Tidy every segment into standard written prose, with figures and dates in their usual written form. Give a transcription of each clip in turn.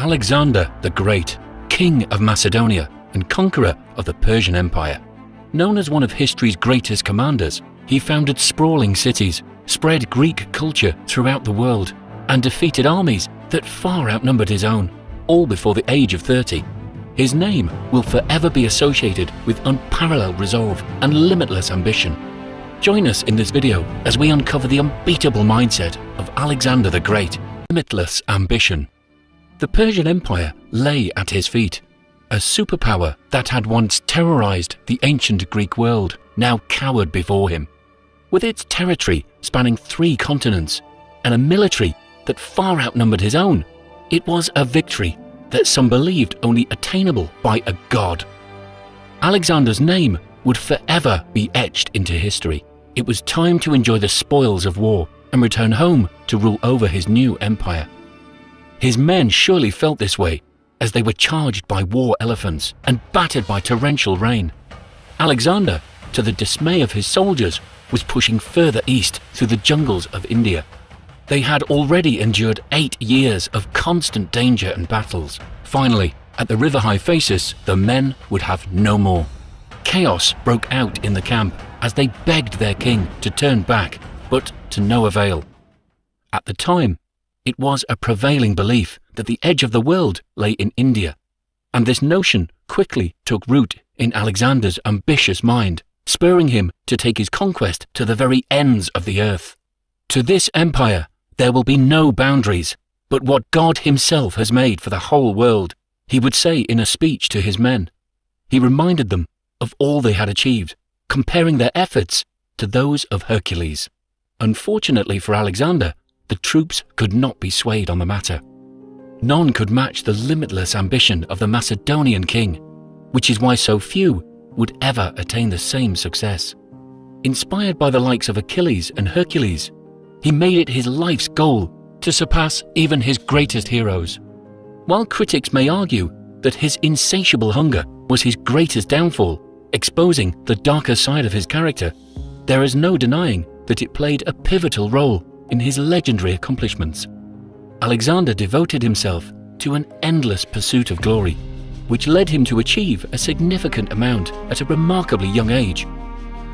Alexander the Great, King of Macedonia and conqueror of the Persian Empire. Known as one of history's greatest commanders, he founded sprawling cities, spread Greek culture throughout the world, and defeated armies that far outnumbered his own, all before the age of 30. His name will forever be associated with unparalleled resolve and limitless ambition. Join us in this video as we uncover the unbeatable mindset of Alexander the Great, limitless ambition. The Persian Empire lay at his feet. A superpower that had once terrorized the ancient Greek world now cowered before him. With its territory spanning 3 continents and a military that far outnumbered his own, it was a victory that some believed only attainable by a god. Alexander's name would forever be etched into history. It was time to enjoy the spoils of war and return home to rule over his new empire. His men surely felt this way as they were charged by war elephants and battered by torrential rain. Alexander, to the dismay of his soldiers, was pushing further east through the jungles of India. They had already endured 8 years of constant danger and battles. Finally, at the river Hyphasis, the men would have no more. Chaos broke out in the camp as they begged their king to turn back, but to no avail. At the time, it was a prevailing belief that the edge of the world lay in India, and this notion quickly took root in Alexander's ambitious mind, spurring him to take his conquest to the very ends of the earth. To this empire, there will be no boundaries, but what God himself has made for the whole world, he would say in a speech to his men. He reminded them of all they had achieved, comparing their efforts to those of Hercules. Unfortunately for Alexander, the troops could not be swayed on the matter. None could match the limitless ambition of the Macedonian king, which is why so few would ever attain the same success. Inspired by the likes of Achilles and Hercules, he made it his life's goal to surpass even his greatest heroes. While critics may argue that his insatiable hunger was his greatest downfall, exposing the darker side of his character, there is no denying that it played a pivotal role in his legendary accomplishments. Alexander devoted himself to an endless pursuit of glory, which led him to achieve a significant amount at a remarkably young age.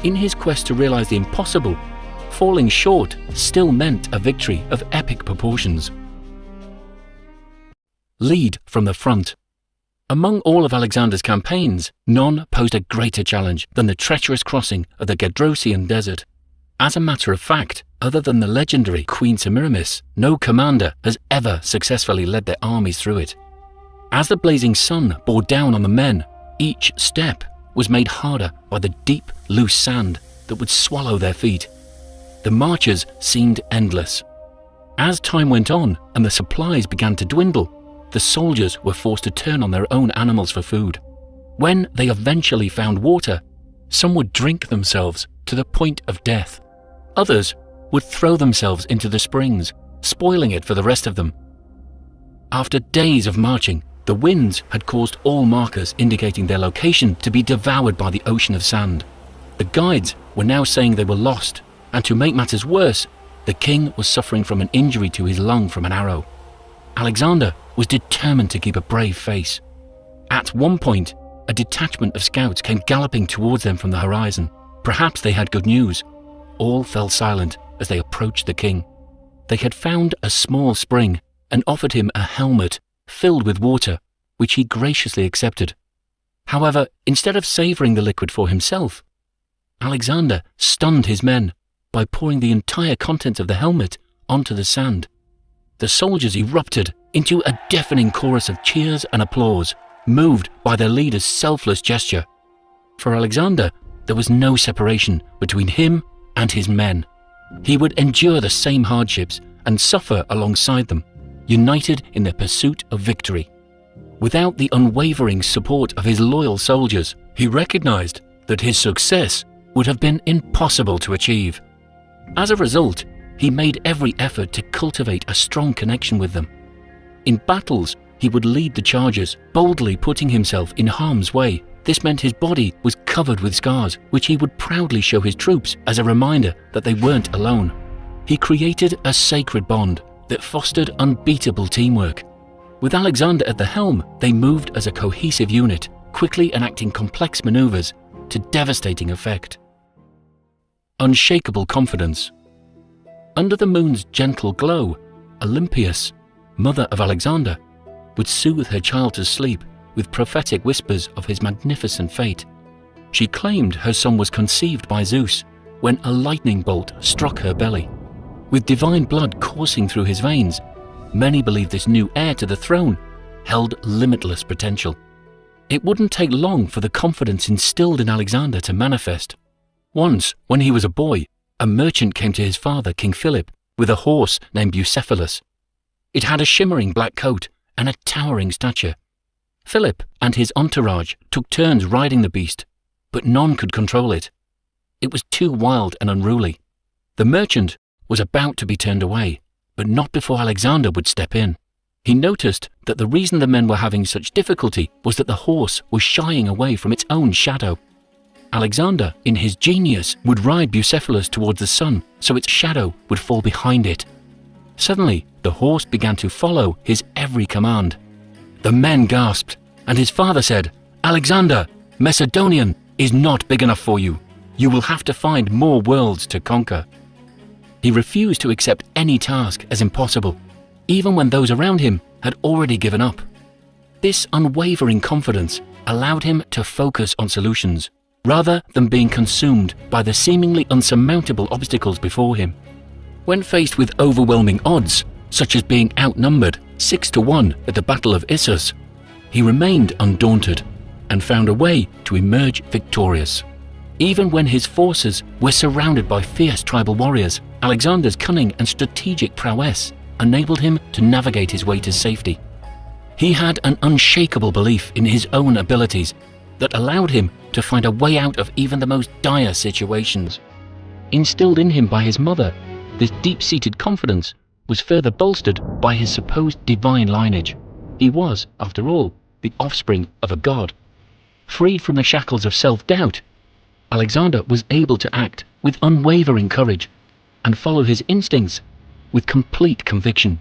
In his quest to realize the impossible, falling short still meant a victory of epic proportions. Lead from the front. Among all of Alexander's campaigns, none posed a greater challenge than the treacherous crossing of the Gedrosian Desert. As a matter of fact, other than the legendary Queen Semiramis, no commander has ever successfully led their armies through it. As the blazing sun bore down on the men, each step was made harder by the deep, loose sand that would swallow their feet. The marches seemed endless. As time went on and the supplies began to dwindle, the soldiers were forced to turn on their own animals for food. When they eventually found water, some would drink themselves to the point of death. Others would throw themselves into the springs, spoiling it for the rest of them. After days of marching, the winds had caused all markers indicating their location to be devoured by the ocean of sand. The guides were now saying they were lost, and to make matters worse, the king was suffering from an injury to his lung from an arrow. Alexander was determined to keep a brave face. At one point, a detachment of scouts came galloping towards them from the horizon. Perhaps they had good news. All fell silent as they approached the king. They had found a small spring and offered him a helmet filled with water, which he graciously accepted. However, instead of savoring the liquid for himself, Alexander stunned his men by pouring the entire contents of the helmet onto the sand. The soldiers erupted into a deafening chorus of cheers and applause, moved by their leader's selfless gesture. For Alexander, there was no separation between him and his men. He would endure the same hardships and suffer alongside them, united in their pursuit of victory. Without the unwavering support of his loyal soldiers, he recognized that his success would have been impossible to achieve. As a result, he made every effort to cultivate a strong connection with them. In battles, he would lead the charges, boldly putting himself in harm's way. This meant his body was covered with scars, which he would proudly show his troops as a reminder that they weren't alone. He created a sacred bond that fostered unbeatable teamwork. With Alexander at the helm, they moved as a cohesive unit, quickly enacting complex maneuvers to devastating effect. Unshakable confidence. Under the moon's gentle glow, Olympias, mother of Alexander, would soothe her child to sleep with prophetic whispers of his magnificent fate. She claimed her son was conceived by Zeus when a lightning bolt struck her belly. With divine blood coursing through his veins, many believed this new heir to the throne held limitless potential. It wouldn't take long for the confidence instilled in Alexander to manifest. Once, when he was a boy, a merchant came to his father, King Philip, with a horse named Bucephalus. It had a shimmering black coat and a towering stature. Philip and his entourage took turns riding the beast, but none could control it. It was too wild and unruly. The merchant was about to be turned away, but not before Alexander would step in. He noticed that the reason the men were having such difficulty was that the horse was shying away from its own shadow. Alexander, in his genius, would ride Bucephalus towards the sun so its shadow would fall behind it. Suddenly, the horse began to follow his every command. The men gasped, and his father said, "Alexander, Macedonian is not big enough for you. You will have to find more worlds to conquer." He refused to accept any task as impossible, even when those around him had already given up. This unwavering confidence allowed him to focus on solutions, rather than being consumed by the seemingly unsurmountable obstacles before him. When faced with overwhelming odds, such as being outnumbered 6-1 at the Battle of Issus, he remained undaunted and found a way to emerge victorious. Even when his forces were surrounded by fierce tribal warriors, Alexander's cunning and strategic prowess enabled him to navigate his way to safety. He had an unshakable belief in his own abilities that allowed him to find a way out of even the most dire situations. Instilled in him by his mother, this deep-seated confidence was further bolstered by his supposed divine lineage. He was, after all, the offspring of a god. Freed from the shackles of self-doubt, Alexander was able to act with unwavering courage and follow his instincts with complete conviction.